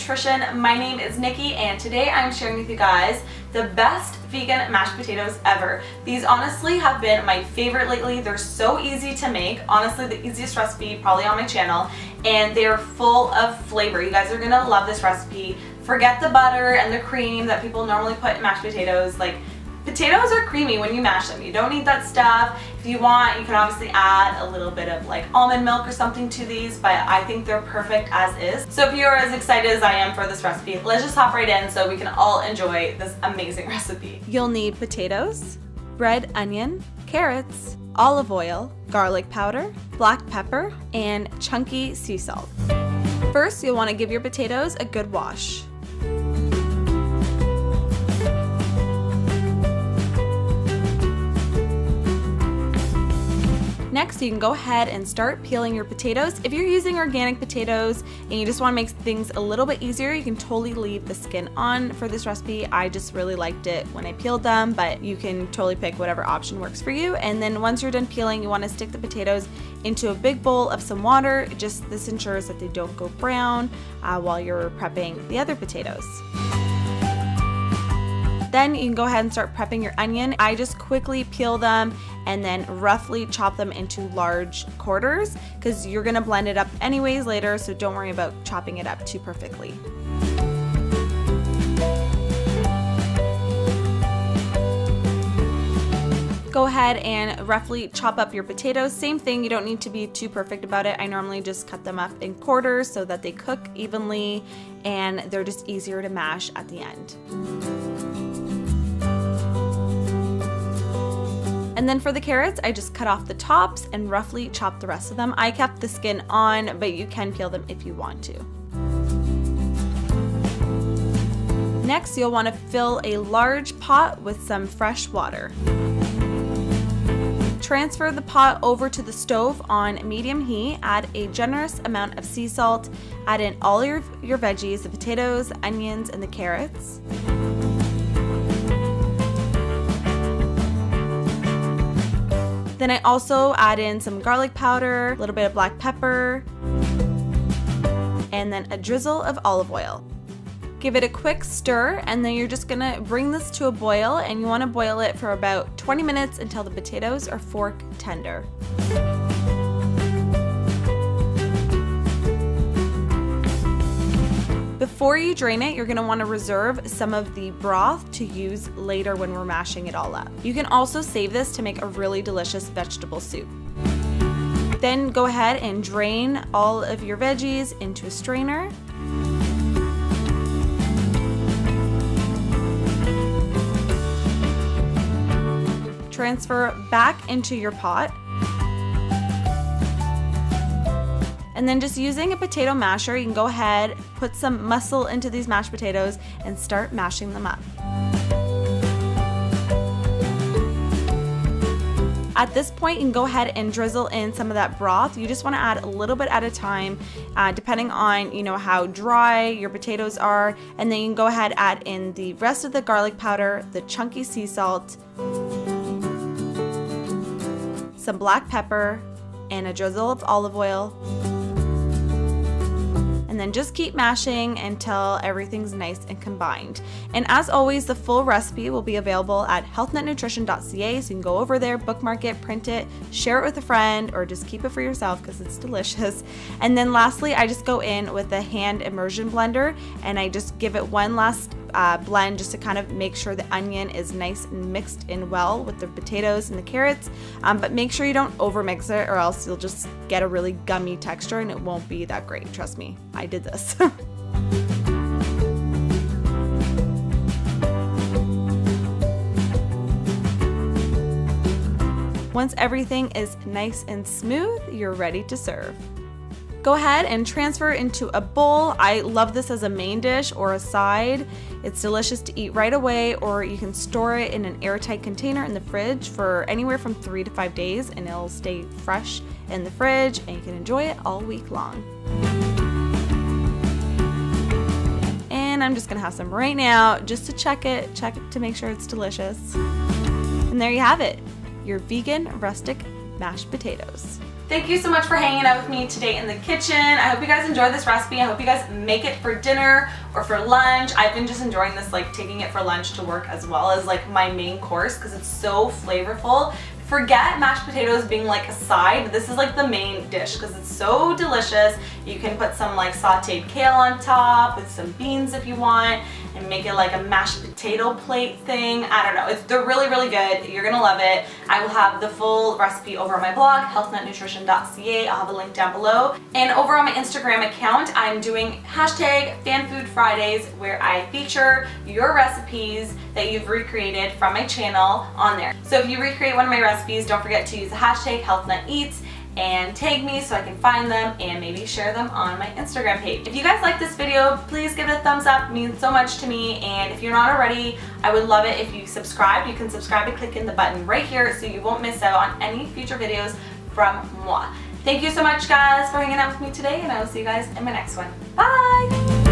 Nutrition. My name is Nikki and today I'm sharing with you guys the best vegan mashed potatoes ever. These honestly have been my favorite lately. They're so easy to make. Honestly, the easiest recipe probably on my channel, and they're full of flavor. You guys are gonna love this recipe. Forget the butter and the cream that people normally put in mashed potatoes. Like, potatoes are creamy when you mash them. You don't need that stuff. If you want, you can obviously add a little bit of like almond milk or something to these, but I think they're perfect as is. So if you're as excited as I am for this recipe, let's just hop right in so we can all enjoy this amazing recipe. You'll need potatoes, red onion, carrots, olive oil, garlic powder, black pepper, and chunky sea salt. First, you'll want to give your potatoes a good wash. Next, you can go ahead and start peeling your potatoes. If you're using organic potatoes and you just want to make things a little bit easier, you can totally leave the skin on for this recipe. I just really liked it when I peeled them, but you can totally pick whatever option works for you. And then once you're done peeling, you want to stick the potatoes into a big bowl of some water. This ensures that they don't go brown while you're prepping the other potatoes. Then you can go ahead and start prepping your onion. I just quickly peel them and then roughly chop them into large quarters because you're gonna blend it up anyways later, so don't worry about chopping it up too perfectly. Go ahead and roughly chop up your potatoes. Same thing, you don't need to be too perfect about it. I normally just cut them up in quarters so that they cook evenly and they're just easier to mash at the end. And then for the carrots, I just cut off the tops and roughly chop the rest of them. I kept the skin on, but you can peel them if you want to. Next, you'll want to fill a large pot with some fresh water. Transfer the pot over to the stove on medium heat, add a generous amount of sea salt, add in all your veggies, the potatoes, the onions, and the carrots. Then I also add in some garlic powder, a little bit of black pepper, and then a drizzle of olive oil. Give it a quick stir, and then you're just gonna bring this to a boil, and you wanna boil it for about 20 minutes until the potatoes are fork tender. Before you drain it, you're gonna wanna reserve some of the broth to use later when we're mashing it all up. You can also save this to make a really delicious vegetable soup. Then go ahead and drain all of your veggies into a strainer. Transfer back into your pot. And then just using a potato masher, you can go ahead, put some muscle into these mashed potatoes and start mashing them up. At this point, you can go ahead and drizzle in some of that broth. You just want to add a little bit at a time, depending on how dry your potatoes are. And then you can go ahead and add in the rest of the garlic powder, the chunky sea salt, some black pepper, and a drizzle of olive oil. And then just keep mashing until everything's nice and combined. And as always, the full recipe will be available at healthnutnutrition.ca, so you can go over there, bookmark it, print it, share it with a friend, or just keep it for yourself because it's delicious. And then lastly, I just go in with a hand immersion blender and I just give it one last blend just to kind of make sure the onion is nice and mixed in well with the potatoes and the carrots, but make sure you don't over mix it or else you'll just get a really gummy texture and it won't be that great. Trust me, I did this. Once everything is nice and smooth, you're ready to serve. Go ahead and transfer into a bowl. I love this as a main dish or a side. It's delicious to eat right away, or you can store it in an airtight container in the fridge for anywhere from 3 to 5 days and it'll stay fresh in the fridge and you can enjoy it all week long. And I'm just gonna have some right now just to check it to make sure it's delicious. And there you have it, your vegan rustic mashed potatoes. Thank you so much for hanging out with me today in the kitchen. I hope you guys enjoyed this recipe. I hope you guys make it for dinner or for lunch. I've been just enjoying this, like taking it for lunch to work as well as like my main course because it's so flavorful. Forget mashed potatoes being like a side. This is like the main dish because it's so delicious. You can put some like sauteed kale on top with some beans if you want and make it like a mashed potato plate thing. I don't know. They're really, really good. You're gonna love it. I will have the full recipe over on my blog, healthnutnutrition.ca. I'll have a link down below. And over on my Instagram account, I'm doing #FanFoodFridays where I feature your recipes that you've recreated from my channel on there. So if you recreate one of my recipes, don't forget to use the hashtag HealthNutEats and tag me so I can find them and maybe share them on my Instagram page. If you guys like this video, please give it a thumbs up. It means so much to me. And if you're not already, I would love it if you subscribe. You can subscribe by clicking the button right here so you won't miss out on any future videos from moi. Thank you so much guys for hanging out with me today, and I will see you guys in my next one. Bye!